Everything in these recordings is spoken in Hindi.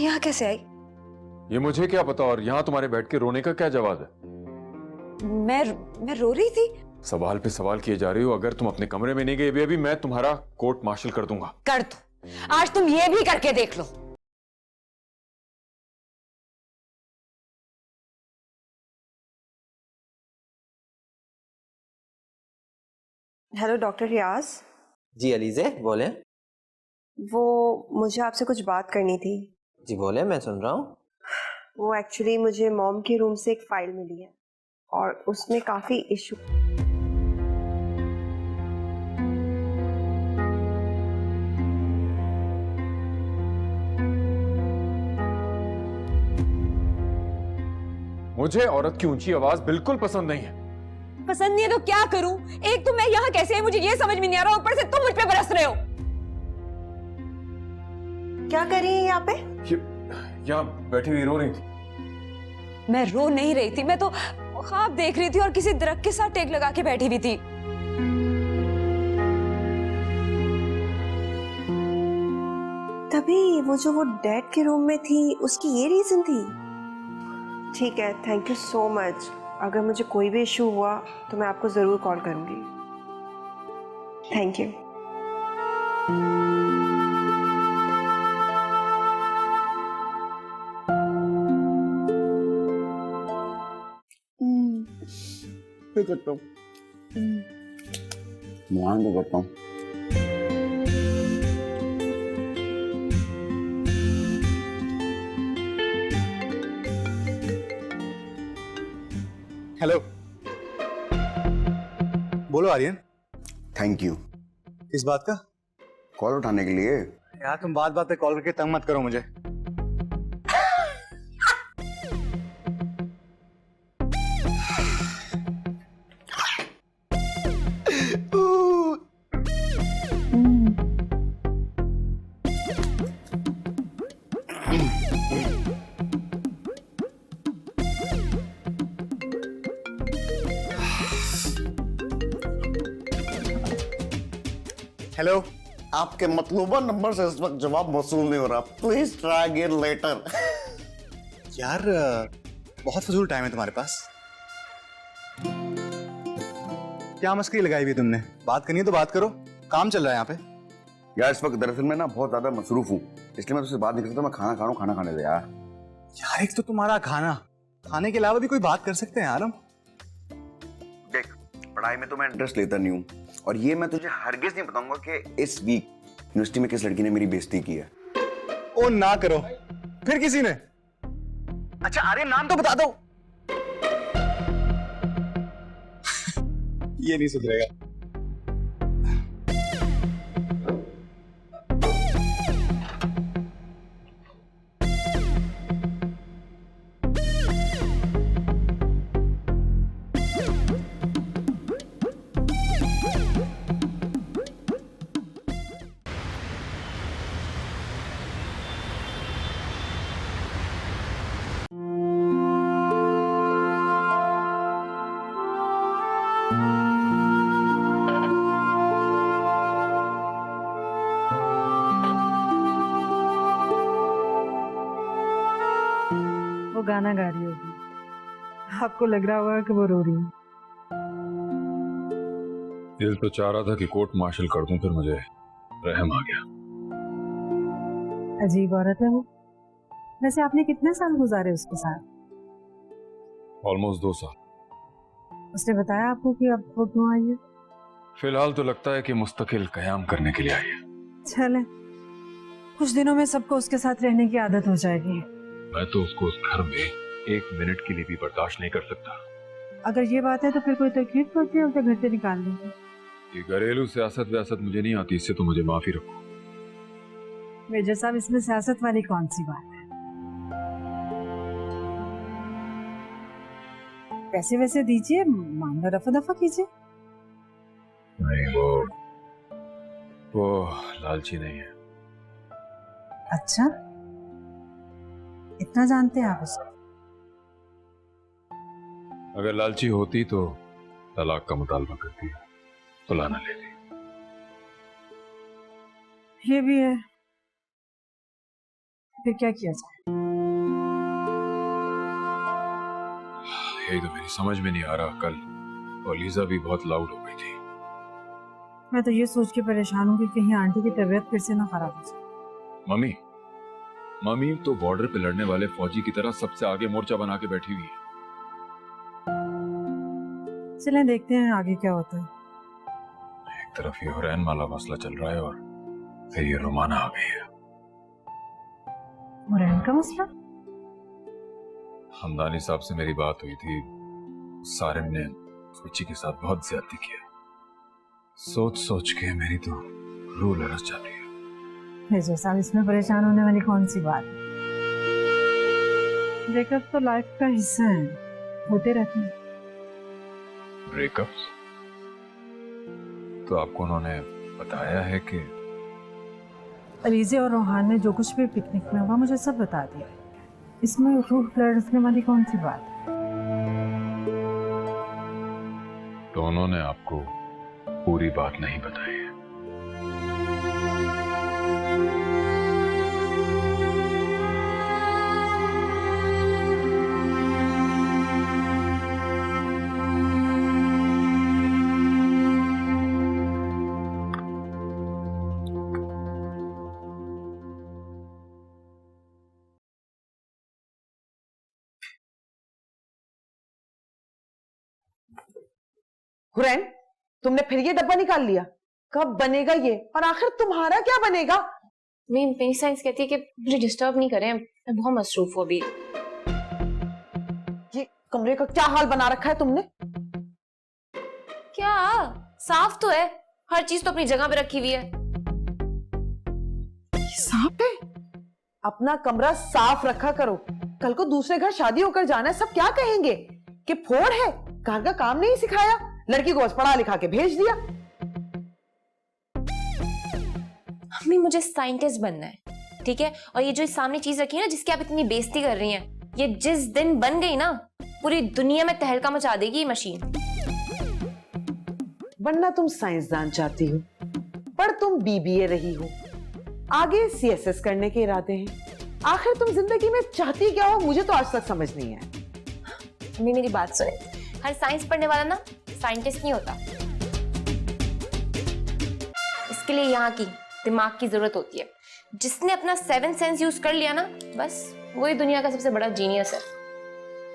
यहाँ कैसे आई? ये मुझे क्या पता, और यहाँ तुम्हारे बैठ के रोने का क्या जवाब है? मैं रो रही थी। सवाल पे सवाल किए जा रही हो। अगर तुम अपने कमरे में नहीं गए अभी मैं तुम्हारा कोर्ट मार्शल कर दूंगा। कर दो, आज तुम ये भी करके देख लो। हेलो डॉक्टर रियाज। जी अलीज़े बोलें। वो मुझे आपसे कुछ बात करनी थी। जी बोलें, मैं सुन रहा हूँ। वो एक्चुअली मुझे मॉम के रूम से एक फाइल मिली है और उसमें काफी इशू। मुझे औरत की ऊंची आवाज बिल्कुल पसंद नहीं है। पसंद नहीं है तो क्या करूं? एक तो मैं यहाँ कैसे है मुझे ये समझ में नहीं आ रहा, ऊपर से तुम मुझ पे बरस रहे हो। क्या कर रही है यहाँ पे? यहाँ बैठी हुई रो रही थी। मैं रो नहीं रही थी, मैं तो ख्वाब देख रही थी और किसी दरख्त के साथ टेक लगा के बैठी हुई थी। तभी वो डैड के रूम में थी, उसकी ये रीजन थी। ठीक है, थैंक यू सो मच। अगर मुझे कोई भी इशू हुआ तो मैं आपको जरूर कॉल करूंगी। Thank you. मैं करता हूँ, मान को करता हूँ। हेलो, बोलो आर्यन। Thank you. किस बात का? कॉल उठाने के लिए। यार तुम बात बात पे कॉल करके तंग मत करो मुझे। हेलो, आपके मतलूबा नंबर से इस वक्त जवाब मौसूल नहीं हो रहा। Please try again later. यार बहुत फजूल टाइम है तुम्हारे पास। क्या मस्करी लगाई हुई तुमने? बात करनी है तो बात करो, काम चल रहा है यहाँ पे। यार इस वक्त दरअसल मैं ना बहुत ज्यादा मसरूफ हूँ, इसलिए मैं तुझसे बात नहीं कर सकता। मैं खाना खा रहा हूँ, खाना खाने दे यार। यार एक तो तुम्हारा खाना, खाने के अलावा भी कोई बात कर सकते हैं यार हम। देख, पढ़ाई में तो मैं इंटरेस्ट लेता नहीं हूँ, और ये मैं तुझे हरगिज नहीं बताऊंगा कि इस वीक यूनिवर्सिटी में किस लड़की ने मेरी बेइज्जती की है। ओ ना करो, फिर किसी ने? अच्छा आर्यन नाम तो बता दो। ये नहीं सुधरेगा। वो गाना गा रही होगी, आपको लग रहा होगा कि वो रो रही है। दिल तो चाह रहा था कि कोर्ट मार्शल कर दूं, फिर मुझे रहम आ गया। अजीब औरत है वो। वैसे आपने कितने साल गुजारे उसके साथ? ऑलमोस्ट 2 साल। उसने बताया आपको कि अब वो क्यों आई है? फिलहाल तो लगता है कि मुस्तकिल कयाम करने के लिए आई है। चले, कुछ दिनों में सबको उसके साथ रहने की आदत हो जाएगी। मैं तो उसको उस घर में 1 मिनट के लिए भी बर्दाश्त नहीं कर सकता। अगर ये बात है तो फिर कोई तकलीफ होती है उसे घर से निकाल देंगे। ये घरेलू सियासत व्यासत मुझे नहीं आती, इससे तो मुझे माफी रखो। मेजर साहब, इसमें सियासत वाली कौन सी बात है? पैसे वैसे दीजिए, मामला रफा दफा कीजिए। नहीं, वो लालची नहीं है। अच्छा, इतना जानते हैं आप उसे? अगर लालची होती तो तलाक का मुतालबा करती, सुलाना लेती। ये भी है, फिर क्या किया जाए? यही तो मेरी समझ में नहीं आ रहा। कल ओलिजा भी बहुत लाउड हो गई थी। मैं तो ये सोच के परेशान हूँ कि कहीं आंटी की तबीयत फिर से ना खराब हो जाए। मम्मी मम्मी तो बॉर्डर पे लड़ने वाले फौजी की तरह सबसे आगे मोर्चा बना के बैठी हुई है। चलें देखते हैं आगे क्या होता है। एक तरफ ये हुरैन वाला मसला चल रहा है और फिर ये रोमाना आ गई है। हुरैन का मसला? हमदानी साहब से मेरी बात हुई थी। सारिम ने रुचि के साथ बहुत ज्यादती किया। सोच सोच के मेरी तो रूह लरस जाती है। मेजर साहब, इसमें परेशान होने वाली कौन सी बात है? ब्रेकअप तो लाइफ का हिस्सा है, होते रहते हैं। ब्रेकअप्स? तो आपको उन्होंने बताया है कि? अलीजे और रोहान ने जो कुछ भी पिकनिक में हुआ मुझे सब बता दिया। इसमें रूह लड़ने वाली कौन सी बात है? तो उन्होंने आपको पूरी बात नहीं बताई है? हुरैन, तुमने फिर ये डब्बा निकाल लिया? कब बनेगा ये? और आखिर तुम्हारा क्या बनेगा? मेरी साइंस कहती है कि मुझे डिस्टर्ब नहीं करें, मैं बहुत मसरूफ हूँ अभी। ये कमरे का क्या हाल बना रखा है तुमने? क्या साफ तो है, हर चीज तो अपनी जगह पे रखी हुई है। ये सांप है? अपना कमरा साफ रखा करो। कल को दूसरे घर शादी होकर जाना है, सब क्या कहेंगे कि फोड़ है, घर का काम नहीं सिखाया, लड़की को बस पढ़ा लिखा के भेज दिया। मम्मी, मुझे साइंटिस्ट बनना है, ठीक है? और ये जो सामने चीज रखी है ना, जिसकी आप इतनी बेइज्जती कर रही हैं, ये जिस दिन बन गई ना, पूरी दुनिया में तहलका मचा देगी ये मशीन। बनना तुम साइंसदान चाहती हो, पर तुम बीबीए रही हो, आगे सीएसएस करने के इरादे हैं। आखिर तुम जिंदगी में चाहती क्या हो, मुझे तो आज तक समझ नहीं आया। मम्मी मेरी बात सुने, हर साइंस पढ़ने वाला ना साइंटिस्ट नहीं होता। इसके लिए यहाँ की दिमाग की जरूरत होती है। जिसने अपना 7 सेंस यूज कर लिया ना, बस वही दुनिया का सबसे बड़ा जीनियस है।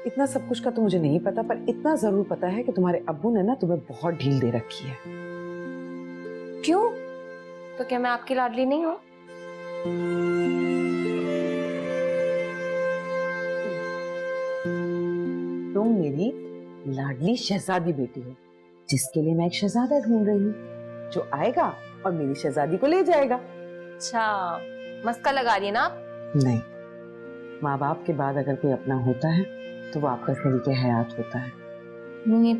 इतना सब कुछ का तो मुझे नहीं पता, पर इतना जरूर पता है कि तुम्हारे अब्बू ने ना तुम्हें बहुत ढील दे रखी है। क्यों? तो क्या मैं आपकी लाडली नहीं हूँ? तुम मेरी लाडली शहजादी बेटी हो, जिसके लिए मैं एक शहजादा ढूंढ रही हूँ, जो आएगा और मेरी शहजादी को ले जाएगा। अच्छा, मस्का लगा रही है ना आप? नहीं, माँ बाप के बाद अगर कोई अपना होता है तो वो आपका सलीके हयात होता है। नहीं,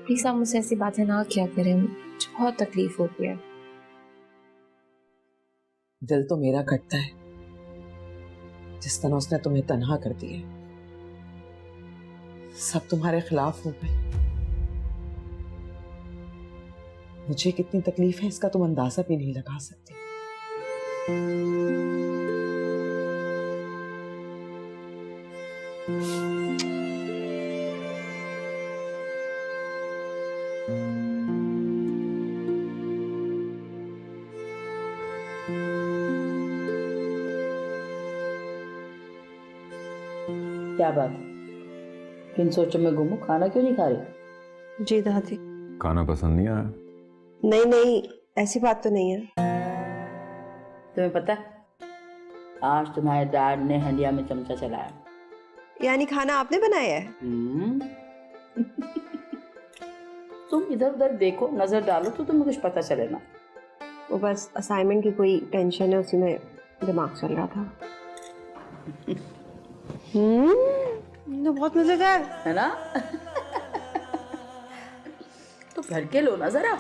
प्लीज आप मुझसे ऐसी बातें ना किया करें, मुझे बहुत तकलीफ होती है। दिल तो मेरा कटता है जिस तरह उसने तुम्हें तन्हा कर दिया। सब तुम्हारे खिलाफ हो गए। मुझे कितनी तकलीफ है इसका तुम अंदाजा भी नहीं लगा सकती। क्या बात है? किन सोचों में गुम हो? खाना क्यों नहीं खा रही? जी दादी। खाना पसंद नहीं आया? नहीं नहीं, ऐसी बात तो नहीं है। तुम्हें पता है, आज तुम्हारे डैड ने हंडिया में चमचा चलाया। यानी खाना आपने बनाया है? तुम इधर उधर देखो, नजर डालो तो तुम्हें कुछ पता चले ना। वो बस असाइनमेंट की कोई टेंशन है, उसी में दिमाग चल रहा था। तो बहुत मजेदार है ना? तो भर के लो ना जरा।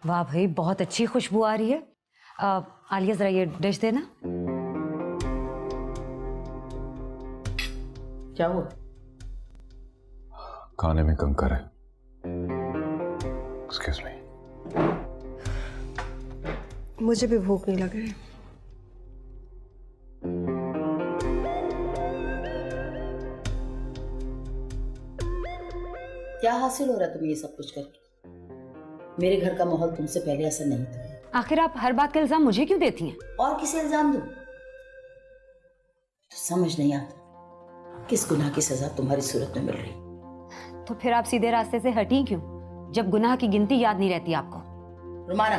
वाह भाई, बहुत अच्छी खुशबू आ रही है। आलिया जरा ये डिश देना। क्या हुआ? खाने में कंकर है। Excuse me. मुझे भी भूख नहीं लग रही। हासिल हो रहा है तुम्हें ये सब कुछ करके? मेरे घर का माहौल तुमसे पहले ऐसा नहीं था। आखिर आप हर बात का इल्जाम मुझे क्यों देती हैं? और किसे इल्जाम दूं? तो समझ नहीं आता किस गुनाह की सजा तुम्हारी सूरत में मिल रही। तो फिर आप सीधे रास्ते से हटी क्यों, जब गुनाह की गिनती याद नहीं रहती आपको? रुमाना,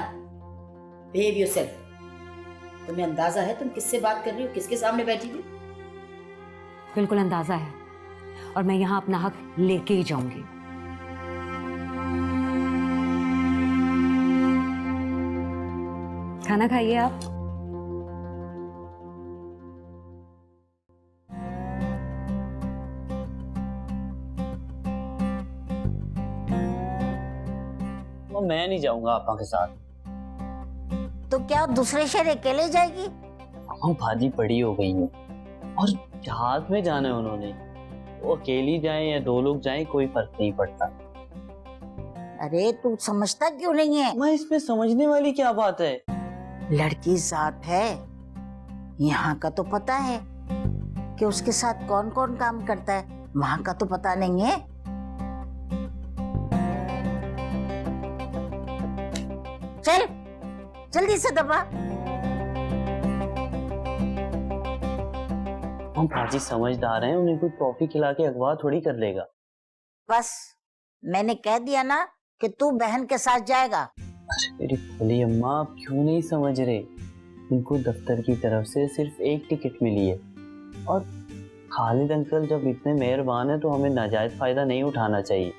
बिहेव योरसेल्फ। तुम्हें अंदाजा है तुम किससे बात कर रही हो, किसके सामने बैठी थी? बिल्कुल अंदाजा है, और मैं यहाँ अपना हक लेके ही जाऊंगी। खाना खाइए आप। मैं नहीं जाऊंगा आपा के साथ। तो क्या दूसरे शहर अकेले जाएगी? हम भाजी पड़ी हो गई है और जहाज में जाना है उन्होंने। वो अकेली जाए या 2 लोग जाएं कोई फर्क नहीं पड़ता। अरे तू समझता क्यों नहीं है? मैं इसमें समझने वाली क्या बात है? लड़की साथ है, यहाँ का तो पता है कि उसके साथ कौन कौन काम करता है, वहाँ का तो पता नहीं है। चल जल्दी से दबा। हम भाजी समझदार हैं, उन्हें कोई टॉफी खिला के अगवा थोड़ी कर लेगा। बस मैंने कह दिया ना कि तू बहन के साथ जाएगा। अरे मेरी भोली अम्मा, आप क्यों नहीं समझ रहे? उनको दफ्तर की तरफ से सिर्फ 1 टिकट मिली है और खालिद अंकल जब इतने मेहरबान है तो हमें नाजायज फायदा नहीं उठाना चाहिए।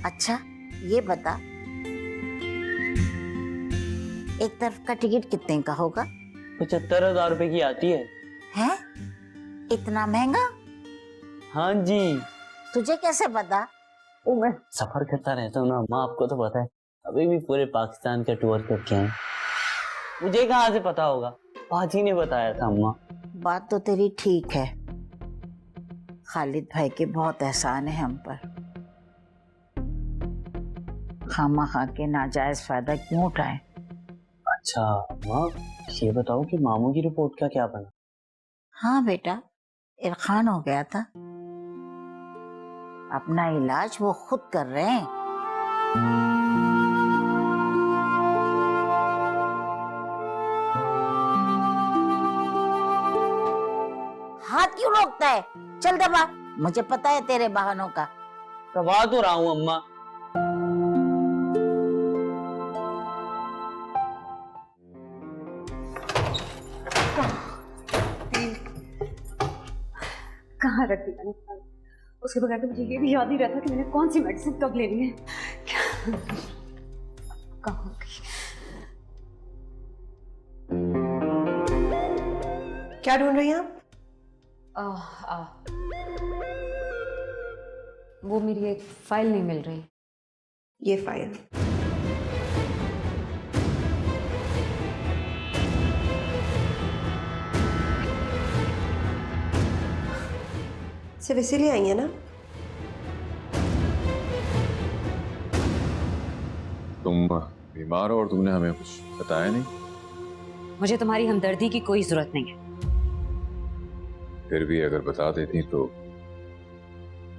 अच्छा ये बता, एक तरफ का टिकट कितने का होगा? 75,000 रुपए की आती है। हैं? इतना महंगा? हाँ जी। तुझे कैसे पता? वो मैं सफर करता रहता हूँ ना अम्मा, आपको तो पता है। अभी भी पूरे पाकिस्तान का टूर करके आए। मुझे कहाँ से पता होगा? बाजी ने बताया था अम्मा। बात तो तेरी ठीक है, खालिद भाई के बहुत एहसान है हम पर। खामा के नाजायज फायदा क्यों उठाएं? अच्छा अम्मा, ये बताओ कि मामू की रिपोर्ट का क्या बना? हाँ बेटा, इरखान हो गया था। अपना इलाज वो खुद कर रहे हैं। हाथ क्यों रोकता है? चल दबा, मुझे पता है तेरे बहानों का। दबा तो रहा हूँ अम्मा। कहाँ रख दिया मैंने? उसके बगैर तो मुझे ये भी याद नहीं रहता कि मैंने कौन सी मेडिसिन कब लेनी है। कहाँ गई? क्या ढूंढ रही हैं आप? वो मेरी एक फाइल नहीं मिल रही। ये फाइल सिर्फ इसीलिए आई है ना? तुम बीमार हो और तुमने हमें कुछ बताया नहीं? मुझे तुम्हारी हमदर्दी की कोई जरूरत नहीं है। फिर भी अगर बता देती तो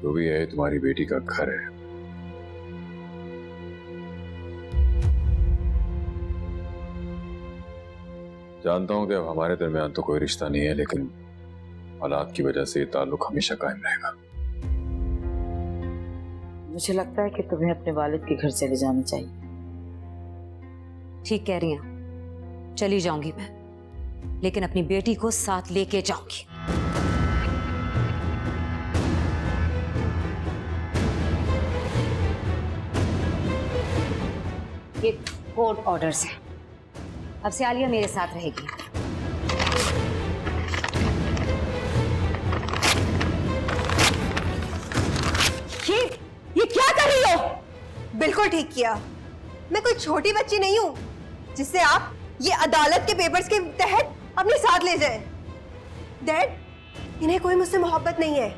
जो भी है तुम्हारी बेटी का घर है। जानता हूं कि अब हमारे दरमियान तो कोई रिश्ता नहीं है, लेकिन हालात की वजह से ये ताल्लुक हमेशा कायम रहेगा। मुझे लगता है कि तुम्हें अपने वालिद के घर चले जाना चाहिए। ठीक कह रही हैं, चली जाऊंगी मैं, लेकिन अपनी बेटी को साथ लेके जाऊंगी। ये कोर्ट ऑर्डर्स है, अब से आलिया मेरे साथ रहेगी। ये क्या कर रही हो? बिल्कुल ठीक किया। मैं कोई छोटी बच्ची नहीं हूं जिससे आप ये अदालत के पेपर्स के तहत अपने साथ ले जाएं। डैड, इन्हें कोई मुझसे मोहब्बत नहीं है।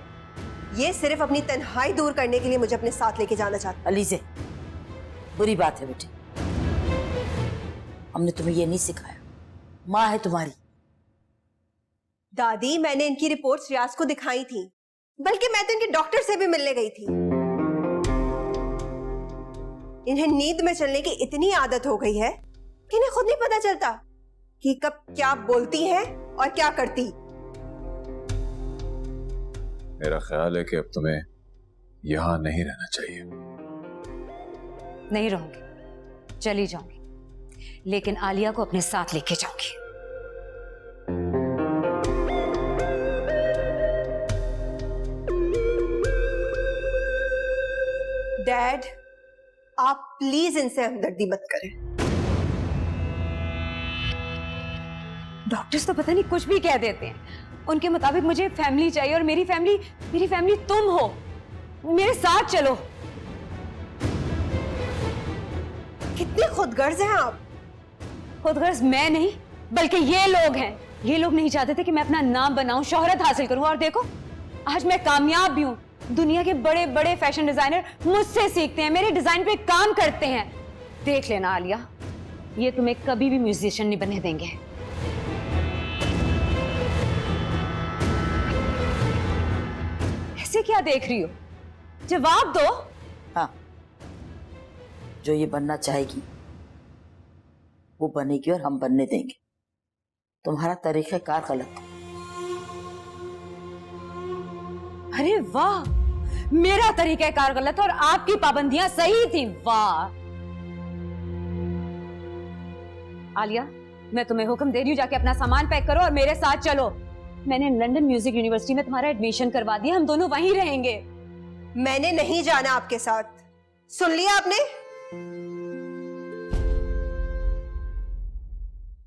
ये सिर्फ अपनी तन्हाई दूर करने के लिए मुझे अपने साथ लेके जाना चाहते। अलीज़े, बुरी बात है बेटी, हमने तुम्हें ये नहीं सिखाया। माँ है तुम्हारी। दादी, मैंने इनकी रिपोर्ट्स रियाज को दिखाई थी, बल्कि मैं तो इनके डॉक्टर से भी मिलने गई थी। इन्हें नींद में चलने की इतनी आदत हो गई है कि इन्हें खुद नहीं पता चलता कि कब क्या बोलती हैं और क्या करती। मेरा ख्याल है कि अब तुम्हें यहां नहीं रहना चाहिए। नहीं रहूंगी, चली जाऊंगी, लेकिन आलिया को अपने साथ लेके जाऊंगी। डैड, आप प्लीज इनसे हमदर्दी मत करें। डॉक्टर्स तो पता नहीं कुछ भी कह देते हैं। उनके मुताबिक मुझे फैमिली चाहिए और मेरी फैमिली तुम हो। मेरे साथ चलो। कितने खुदगर्ज हैं आप। खुदगर्ज मैं नहीं, बल्कि ये लोग हैं। ये लोग नहीं चाहते थे कि मैं अपना नाम बनाऊं, शोहरत हासिल करूं, और देखो आज मैं कामयाब भी हूं। दुनिया के बड़े बड़े फैशन डिजाइनर मुझसे सीखते हैं, मेरे डिजाइन पे काम करते हैं। देख लेना आलिया, ये तुम्हें कभी भी म्यूजिशियन नहीं बनने देंगे। ऐसे क्या देख रही हो, जवाब दो। हाँ, जो ये बनना चाहेगी वो बनेगी और हम बनने देंगे। तुम्हारा तरीक़ेकार गलत है। अरे वाह, मेरा तरीक़ेकार गलत और आपकी पाबंदियां सही थी। वाह आलिया, मैं तुम्हें हुक्म दे रही हूँ, जाके अपना सामान पैक करो और मेरे साथ चलो। मैंने लंदन म्यूजिक यूनिवर्सिटी में तुम्हारा एडमिशन करवा दिया, हम दोनों वहीं रहेंगे। मैंने नहीं जाना आपके साथ, सुन लिया आपने?